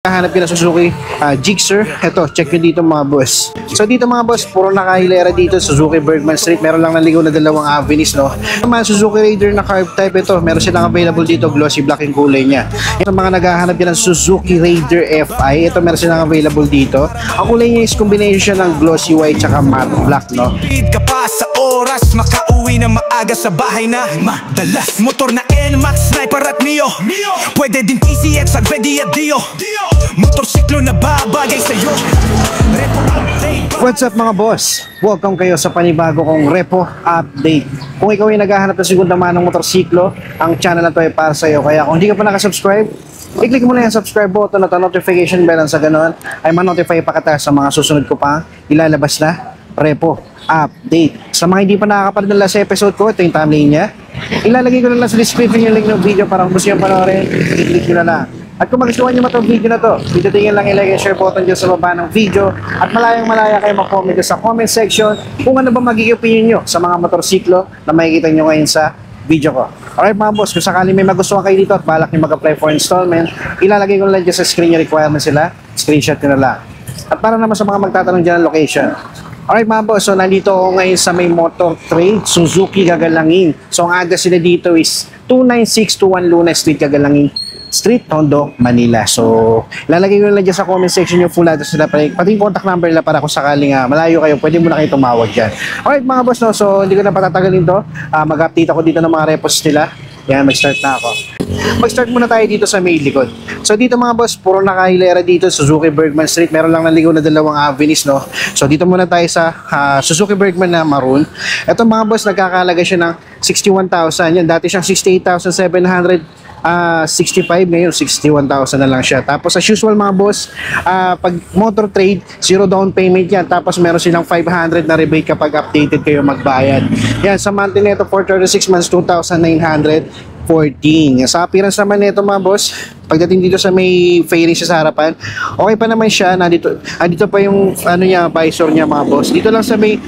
Hanap yun na Suzuki Gixxer. Ito, check nyo dito mga boss. So dito mga boss, puro nakahilera dito Suzuki Bergman Street. Meron lang naligaw na dalawang Avenis, no? Mga Suzuki Raider na carb type ito. Meron silang available dito, glossy black yung kulay niya. Ito mga naghahanap yan ng Suzuki Raider FI. Ito meron silang available dito. Ang kulay niya is combination ng glossy white tsaka matte black, no? Ka pa sa oras, makauwi na maaga sa bahay na madalas. Motor na NMAX, Sniper at Mio. Pwede din TCX at Ready at Dio. Motorsiklo na babagay sa'yo. Repo update. What's up mga boss? Welcome kayo sa panibago kong Repo Update. Kung ikaw ay naghahanap ng segunda manong motorsiklo, ang channel na to ay para sa'yo. Kaya kung hindi ka pa nakasubscribe, i-click mo na yung subscribe button at notification bell sa ganon ay ma-notify pa kita sa mga susunod ko pa ilalabas na Repo Update. Sa mga hindi pa nakakapanood ng last episode ko, ito yung thumbnail niya. Ilalagay ko na lang sa description yung link ng video para kung gusto nyo panoorin, i-click nyo na lang. At kung magustuhan nyo itong video na to, tingin lang ilagay share button dyan sa baba ng video at malayang-malaya kayo mag-comment sa comment section kung ano ba magiging opinion nyo sa mga motorsiklo na makikita nyo ngayon sa video ko. Alright mga boss, kung sakali may magustuhan kayo dito at balak nyo mag-apply for installment, ilalagay ko lang dyan sa screen yung requirement sila, screenshot nyo na lang. At para naman sa mga magtatanong dyan ng location. Alright mga boss, so nandito ako ngayon sa may motor trade, Suzuki Gagalangin. So ang address nila dito is 29621 Luna Street, Gagalangin Street, Tondo, Manila. So, lalagay ko lang dyan sa comment section yung full address nila, pati yung contact number nila para kung sakaling malayo kayo, pwede mo na kayo tumawag dyan. Alright mga boss, no? So hindi ko na patatagalin to. Mag-update ako dito ng mga repos nila. Yan, mag-start na ako. Mag-start muna tayo dito sa may likod. So dito mga boss, puro nakahilera dito Suzuki Bergman Street. Meron lang naligaw na dalawang Avenis, no? So dito muna tayo sa Suzuki Bergman na maroon. Ito mga boss, nagkakalaga siya ng 61,000. Yan, dati siyang 68,765, ngayon 61,000 na lang siya. Tapos as usual mga boss, pag motor trade, zero down payment yan. Tapos meron silang 500 na rebate kapag updated kayo magbayad. Yan, sa monthly nito for 36 months, 2,914. Sa appearance naman nito mga boss, pagdating dito sa may fairing siya sa harapan, okay pa naman siya. Nandito pa yung ano niya, visor niya mga boss. Dito lang sa may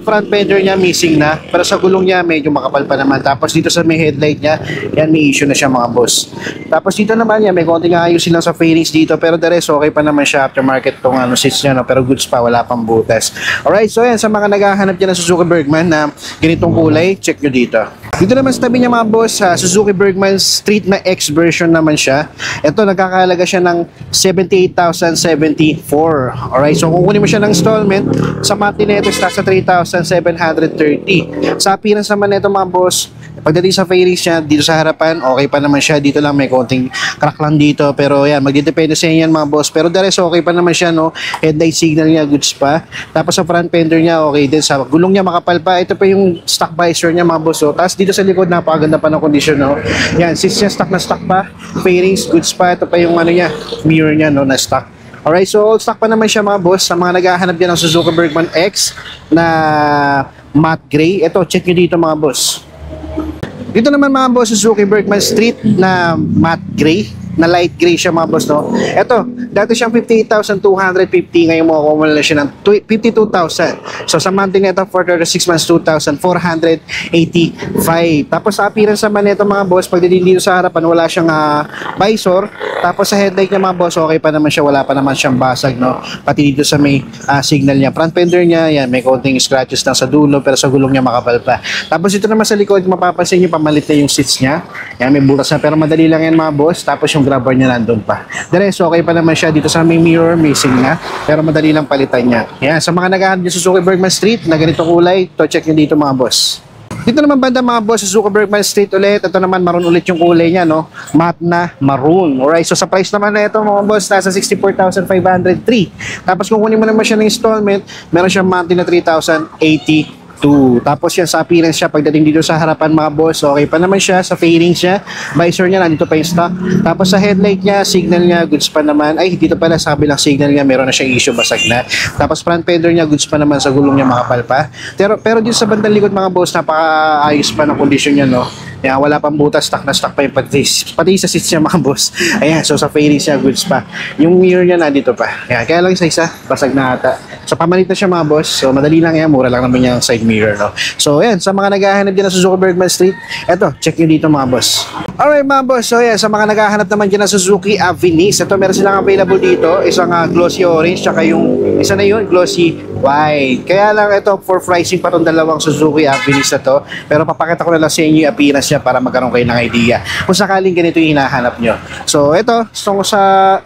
front fender niya missing na, pero sa gulong niya medyo makapal pa naman. Tapos dito sa may headlight niya, yan may issue na siya mga boss. Tapos dito naman yan, may konting ayusin lang sa fairings dito, pero the rest okay pa naman siya. Aftermarket tong seats niya, no? Pero goods pa, wala pang butas. Alright, so yan, sa mga naghahanap dyan ng Suzuki Bergman na ganitong kulay, check nyo dito. Dito naman sa tabi niya mga boss, Suzuki Bergman Street na X version naman siya. Ito, nagkakalaga siya ng 78,074. Alright, so kung kunin mo siya ng installment, sa monthly nito nasa 3,730. Sa appearance naman nito mga boss, pagdating sa fairings niya, dito sa harapan, okay pa naman siya. Dito lang may konting crack lang dito. Pero yan, magdidepende sa inyo yan mga boss. Pero the rest, okay pa naman siya, no? Headlight signal niya, goods pa. Tapos sa front fender niya, okay din. Sa gulong niya, makapal pa. Ito pa yung stock visor niya mga boss. So, tapos dito sa likod, napakaganda pa ng condition, no? Yan, since niya stock na stock pa, fairings, goods pa. Ito pa yung ano niya, mirror niya, no? Na stock. Alright, so all stock pa naman siya mga boss. Sa mga naghahanap dyan ng Suzuki Bergman X na matte gray, ito, check nyo dito mga boss. Dito naman mga boss, Suzuki Bergman Street na matte gray, na light gray siya mga boss, no? Ito, dati siyang 58,250, ngayon mo ako na siya ng 52,000. So sa monthly nito for 36 months, 2,485. Tapos sa appearance naman nito mga boss, pagdating dito sa harapan, wala siyang visor. Tapos sa headlight niya mga boss, okay pa naman siya, wala pa naman siyang basag, no? Pati dito sa may signal niya, front fender niya, yan, may konting scratches lang sa dulo, pero sa gulong niya makapal pa. Tapos ito naman sa likod, mapapansin niyo, pamalit na yung seats niya. Yan, may butas na, pero madali lang yan mga boss. Tapos yung grabber niya nandun pa. The rest, okay pa naman siya. Dito sa may mirror, missing na, pero madali lang palitan niya. Yan, sa mga naghahanap dyan sa Suzuki Bergman Street na ganito kulay, to check nyo dito mga boss. Dito naman banda mga boss, Suzuki Bergman Street ulit. Ito naman maroon ulit yung kulay niya, no? Matte na maroon. Alright, so sa price naman na ito mga boss, nasa 64,503. Tapos kung kunin mo naman siya ng installment, meron siyang monthly na 3,082. Tapos yan sa appearance siya, pagdating dito sa harapan mga boss, okay pa naman siya. Sa fairings niya, visor niya, nandito pa yung stock. Tapos sa headlight niya, signal niya, goods pa naman. Ay, dito pala, sabi lang signal niya, meron na siyang issue, basag na. Tapos front fender niya, goods pa naman, sa gulong niya makapal pa. Pero dito sa bandang likod mga boss, napaka-ayos pa ng condition niya, no? Yan, wala pang butas, stock na stock pa yung pati sa seats niya mga boss. Ayan, so sa fairings niya, goods pa. Yung mirror niya nandito pa. Yan, kaya lang isa-isa, basag na ata. So pamalit na siya mga boss. So madali lang yan, mura lang naman yung side mirror, no? So yan, sa mga naghahanap din ng Suzuki Bergman Street, eto, check nyo dito mga boss. Alright mga boss, so yan, sa mga naghahanap naman dyan ng Suzuki Avinis, ito meron silang available dito, isang glossy orange, tsaka yung isa na yun, glossy white. Kaya lang ito, for pricing pa itong dalawang Suzuki Avinis na to, pero papakita ko na lang sa inyo yung appearance niya para magkaroon kayo ng idea kung sakaling ganito yung hinahanap nyo. So ito,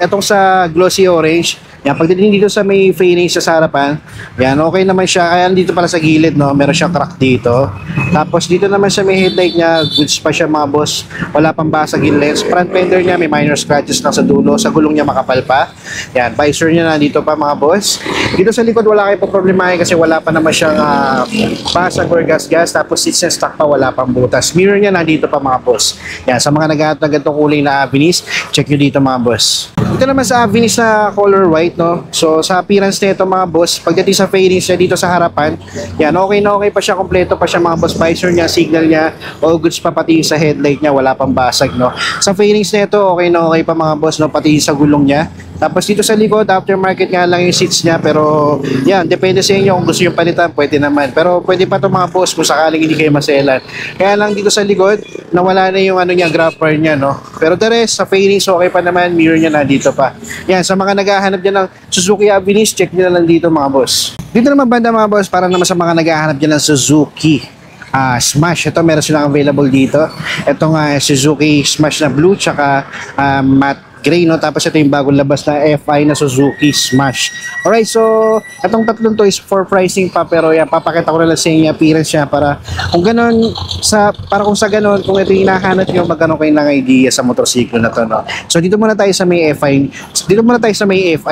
itong sa glossy orange, yan, pagdating dito sa may fairings sa harapan, yan, okay naman siya. Kaya dito pala sa gilid, no, meron siyang crack dito. Tapos dito naman sa may headlight niya, goods pa siya mga boss. Wala pang basag yung lens. Front fender niya, may minor scratches lang sa dulo. Sa gulong niya makapal pa. Yan, visor niya nandito pa mga boss. Dito sa likod, wala kayo pa problemahin kasi wala pa naman siyang basag or gas-gas. Tapos seats and stock pa, wala pang butas. Mirror niya nandito pa mga boss. Yan, sa mga naghahanap ng ganitong kulay na Avinis, check nyo dito mga boss. Ito naman sa Avinis na color white, no? So sa appearance nito mga boss, pagdating sa fairings niya dito sa harapan, yan, okay na okay pa siya, kompleto pa siya mga boss. Visor niya, signal niya, all goods pa, pati sa headlight niya, wala pang basag, no? Sa fairings nito, okay na okay pa mga boss, no? Pati sa gulong niya. Tapos dito sa likod, aftermarket nga lang yung seats niya, pero yan, depende sa inyo kung gusto yung palitan, pwede naman. Pero pwede pa to mga boss kung sakaling hindi kayo maselan. Kaya lang dito sa likod, nawala na yung ano niya, grab bar niya, no? Pero the rest, sa fairings, okay pa naman, mirror niya na dito pa. Yan, sa mga naghahanap dyan ng Suzuki Avinis, check nyo na lang dito mga boss. Dito naman banda mga boss, para naman sa mga naghahanap dyan ng Suzuki Smash. Ito meron silang available dito. Ito nga Suzuki Smash na blue, tsaka matte gray, no? Tapos ito yung bagong labas na FI na Suzuki Smash. Alright, so itong tatlong to is for pricing pa, pero yan, papakita ko na lang sa inyo appearance niya para kung ganun, para kung sa ganun, kung ito yung hinahanap nyo, magkano kayo ng idea sa motorsiklo na to, no? So dito muna tayo sa may FI,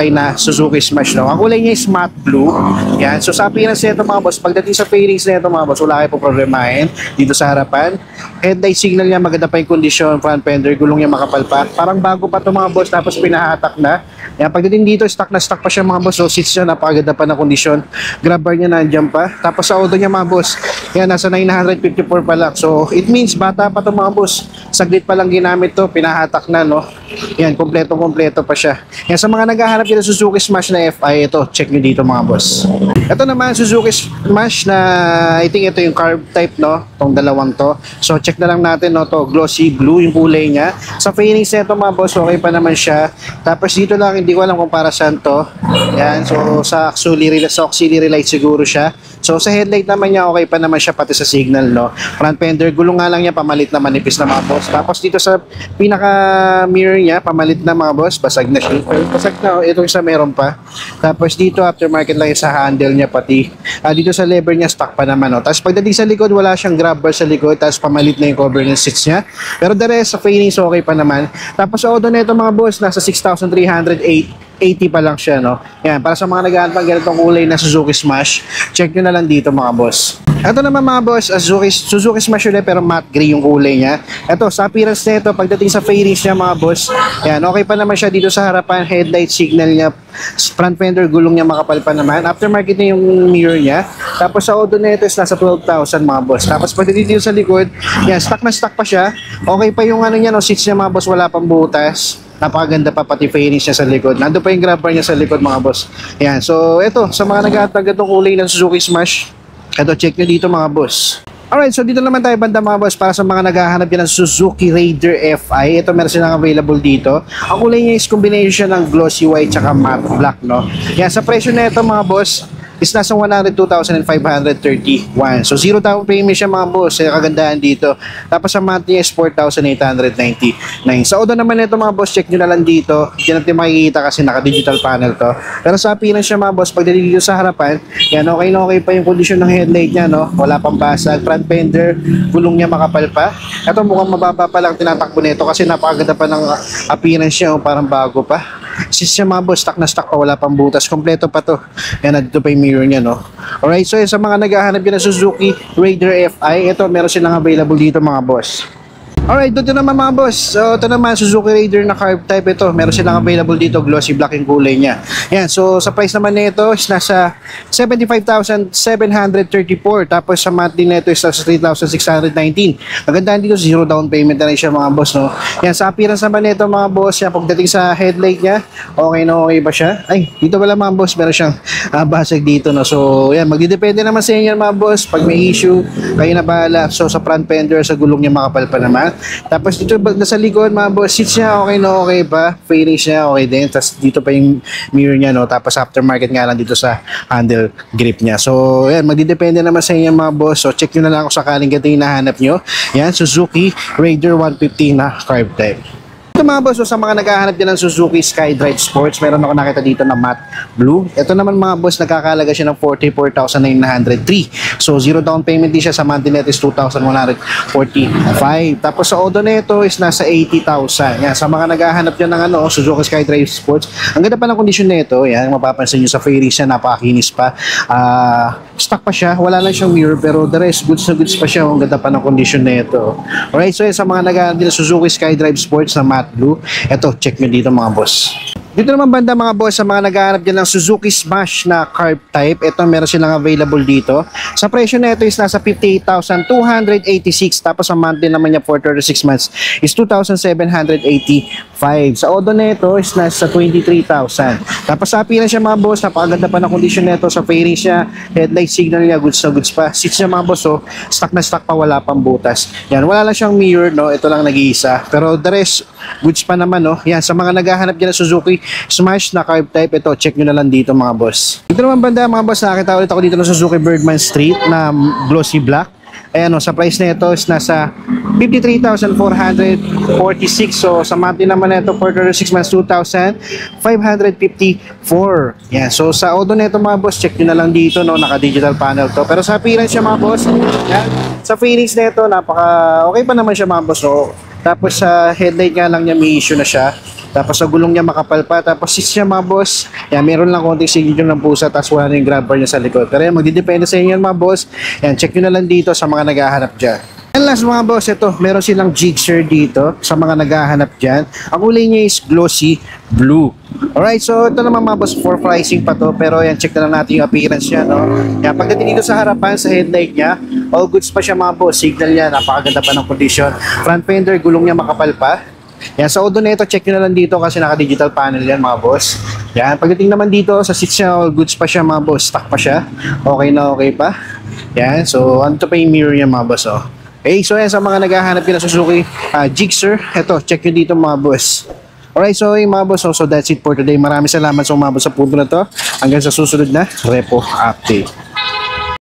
na Suzuki Smash, no? Ang kulay niya is matte blue. Yan, so sa appearance nito mga boss, pagdating sa fairings nito mga boss, wala kayo po problemahin dito sa harapan. Headlight signal niya, maganda pa yung kondisyon, front fender, gulong niya makapal pa. Parang bago pa to mga boss, tapos pinahatak na. Yan, pagdating dito, stock na stock pa siya mga boss. So seats niya, napakaganda pa ng kondisyon. Grab bar niya nandiyan pa. Tapos sa auto niya mga boss, yan, nasa 954 pa lang. So it means bata pa to mga boss. Saglit pa lang ginamit to, pinahatak na, no? Yan, kompleto pa siya. Yan, sa mga naghahanap dito Suzuki Smash na FI, ito, check nyo dito mga boss. Ito naman, Suzuki Smash na, I think ito yung carb type, no? Itong dalawang to. So check na lang natin, no? To glossy blue yung kulay niya. Sa fairings nito mga boss, okay pa naman siya. Tapos dito lang, hindi ko alam kung para saan to. Yan, so sa auxiliary light siguro siya. So sa headlight naman niya, okay pa naman siya pati sa signal, no? Front fender, gulong nga lang niya, pamalit na, manipis na mga boss. Tapos dito sa pinaka mirror niya, pamalit na mga boss, basag na siya. Basag na, itong isa meron pa. Tapos dito, aftermarket lang yung sa handle niya pati. Dito sa lever niya, stock pa naman, no? Tapos pagdating sa likod, wala siyang grab bar sa likod, tapos pamalit na yung cover ng seats niya. Pero the rest, sa fairings, okay pa naman. Tapos sa auto na ito mga boss, nasa 6,380 pa lang siya, no? Yan, para sa mga naghahanap ng ganitong kulay na Suzuki Smash, check nyo na lang dito mga boss. Ito naman mga boss, Suzuki Smash ulit, pero matte gray yung kulay niya. Ito, sa appearance nito, pagdating sa fairings niya mga boss, yan, okay pa naman siya dito sa harapan, headlight signal niya, front fender, gulong niya makapal pa naman. Aftermarket na yung mirror niya. Tapos sa auto nito is nasa 12,000 mga boss. Tapos pagdating dito sa likod, yan, stock na stock pa siya. Okay pa yung ano niya, no, seats niya mga boss, wala pang butas. Napakaganda pa pati fairings niya sa likod. Nandun pa yung grab bar niya sa likod mga boss. Yan, so ito, sa mga naghahatag itong kulay ng Suzuki Smash, ito, check nyo dito mga boss. Alright, so dito naman tayo banda mga boss para sa mga naghahanap din ng Suzuki Raider FI. Ito meron silang available dito. Ang kulay niya is combination ng glossy white tsaka matte black, no? Yan, sa presyo na ito mga boss, is nasa 102,531. So, 0 down payment siya mga boss. Kaya kagandahan dito. Tapos, sa monthly is 4,899. Sa auto naman ito mga boss, check nyo na lang dito. Hindi natin makikita kasi naka-digital panel to. Pero sa appearance siya mga boss, pag dito sa harapan, yan, okay na okay pa yung kondisyon ng headlight niya, no? Wala pang basag. Front fender, gulong niya makapal pa. Ito mukhang mababa pa lang tinatakbo nito kasi napakaganda pa ng appearance niya, parang bago pa. Since siya mga boss, stock na stock pa, wala pang butas, kompleto pa to. Yan, nandito pa yung mirror niya, no? Alright, so yun, sa mga naghahanap yun ng Suzuki Raider FI, ito, meron silang available dito mga boss. Alright, dito naman mga boss. So, ito naman, Suzuki Raider na carb type ito. Meron silang available dito, glossy black yung kulay niya. Yan, so sa price naman nito is nasa 75,734. Tapos sa monthly nito is nasa 3,619. Magandaan dito, zero down payment na rin siya mga boss, no? Yan, sa appearance naman nito mga boss, yan, pagdating sa headlight niya, okay na okay ba siya? Ay, dito pala mga boss, meron siyang basag dito, no? So, yan, magdidepende naman sa inyo mga boss. Pag may issue, kayo na bahala. So, sa front fender, sa gulong niya makapal pa naman. Tapos dito sa likod mga boss, seats niya okay na okay pa, fairings niya okay din. Tapos dito pa yung mirror niya, no. Tapos aftermarket nga lang dito sa handle grip niya. So yan, magdidepende naman sa inyo mga boss. So check nyo na lang kung sakaling ganito yung nahanap nyo. Yan, Suzuki Raider 150 na carb type. Ito mga boss, so sa mga naghahanap din ng Suzuki SkyDrive Sports, meron ako nakita dito na matte blue. Ito naman mga boss, nagkakalaga siya ng 44,903. So zero down payment din siya, sa monthly net is 2,145. Tapos sa odo nito is nasa 80,000. Yan, sa mga naghahanap din ng Suzuki SkyDrive Sports, ang ganda pa ng kondisyon nito. Yan, mapapansin nyo sa fairings siya, napakakinis pa. Stock pa siya, wala lang siyang mirror, pero the rest, goods na goods pa siya. Ang ganda pa ng kondisyon nito. Alright, so yan, sa mga naghahanap din ng Suzuki SkyDrive Sports na matte blue, eto, check nyo dito mga boss. Dito naman banda mga boss, sa mga naghahanap dyan ng Suzuki Smash na carb type, ito meron silang available dito. Sa presyo na ito is nasa 58,286. Tapos ang monthly naman niya for 36 months is 2,785. Sa odo na ito is nasa 23,000. Tapos sa appearance siya mga boss, napakaganda pa na kondisyon nito. Sa fairing siya, headlight signal niya, goods na goods pa. Seats niya mga boss, stock na stock pa, wala pang butas. Yan, wala lang siyang mirror, no? Ito lang nag-iisa. Pero the rest, goods pa naman, no? Yan, sa mga naghahanap dyan ng Suzuki Smash na carb type, ito, check nyo na lang dito mga boss. Dito naman banda mga boss, nakakita ulit ako dito ng Suzuki Birdman Street na glossy black. Ayan, sa price na ito is nasa 53,446. So sa monthly naman na ito for 36 months, 2,554. Yan, so sa odo na ito mga boss, check nyo na lang dito, no? Naka digital panel to. Pero sa appearance siya mga boss, yan, sa fairings na ito, napaka okay pa naman siya mga boss, no? Tapos sa headlight nga lang niya, may issue na siya. Tapos sa gulong niya makapal pa. Tapos seats niya mga boss, yan, meron lang konting signature ng pusa. Tapos wala na yung grab bar niya sa likod. Pero yan, magdidepende sa inyo mga boss. Yan, check nyo na lang dito sa mga naghahanap dyan. And last mga boss, ito, meron silang Gixxer dito sa mga naghahanap dyan. Ang kulay niya is glossy blue. Alright, so ito naman mga boss, for pricing pa to. Pero yan, check na lang natin yung appearance niya, no? Yan, pagdating dito sa harapan, sa headlight niya, all goods pa siya mga boss. Signal niya, napakaganda pa ng condition. Front fender, gulong niya makapal pa. Yan, sa odo na ito, check nyo na lang dito kasi naka-digital panel yan mga boss. Yan, pagdating naman dito, sa seats niya, all goods pa siya mga boss. Stock pa siya. Okay na okay pa. Yan, so ano to pa yung mirror niya mga boss, oh. Okay, so yan, sa mga naghahanap yun ng Suzuki Gixxer, ito, check nyo dito mga boss. Alright, so yung mga boss, so that's it for today. Maraming salamat sa umabot sa punto na to. Hanggang sa susunod na Repo Update.